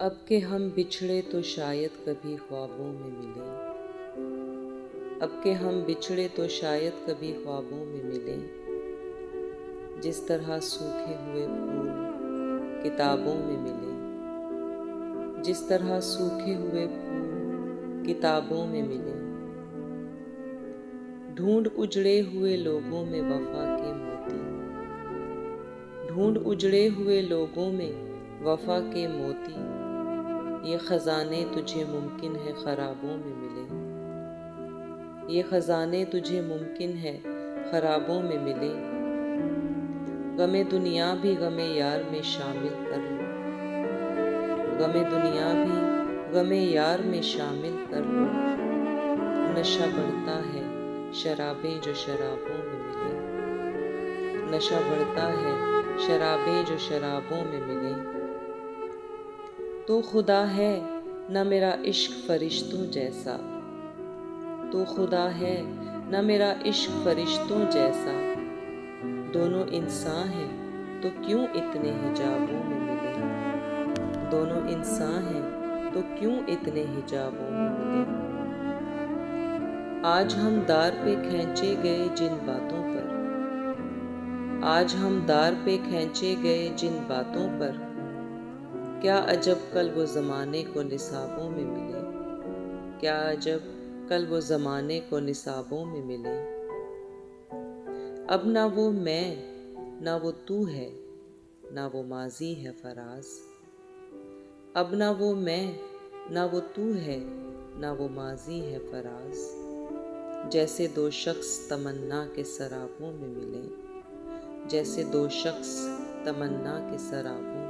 اب کہ ہم بچھڑے تو شاید کبھی خوابوں میں ملیں، اب کہ ہم بچھڑے تو شاید کبھی خوابوں میں ملیں، جس طرح سوکھے ہوئے پھول کتابوں میں ملیں، جس طرح سوکھے ہوئے پھول کتابوں میں ملیں۔ ڈھونڈ اجڑے ہوئے لوگوں میں وفا کے موتی، ڈھونڈ اجڑے ہوئے لوگوں میں وفا کے موتی، یہ خزانے تجھے ممکن ہے خرابوں میں ملیں، یہ خزانے تجھے ممکن ہے خرابوں میں ملیں۔ غم دنیا بھی غم یار میں شامل کر لو، غم دنیا بھی غم یار میں شامل کر لو، نشہ بڑھتا ہے شرابیں جو شرابوں میں ملیں، نشہ بڑھتا ہے شرابیں جو شرابوں میں ملیں۔ تو خدا ہے نہ میرا عشق فرشتوں جیسا، تو خدا ہے نہ میرا عشق فرشتوں جیسا، دونوں انسان ہیں تو کیوں اتنے حجابوں میں ملیں، دونوں انسان ہیں تو کیوں اتنے حجابوں میں ملیں۔ آج ہم دار پہ کھینچے گئے جن باتوں پر، آج ہم دار پہ کھینچے گئے جن باتوں پر، کیا عجب کل وہ زمانے کو نصابوں میں ملے، کیا عجب کل وہ زمانے کو نصابوں میں ملے۔ اب نہ وہ میں نہ وہ تو ہے، نہ وہ ماضی ہے فراز، اب نہ وہ میں نہ وہ تو ہے، نہ وہ ماضی ہے فراز، جیسے دو شخص تمنا کے سرابوں میں ملیں، جیسے دو شخص تمنا کے سرابوں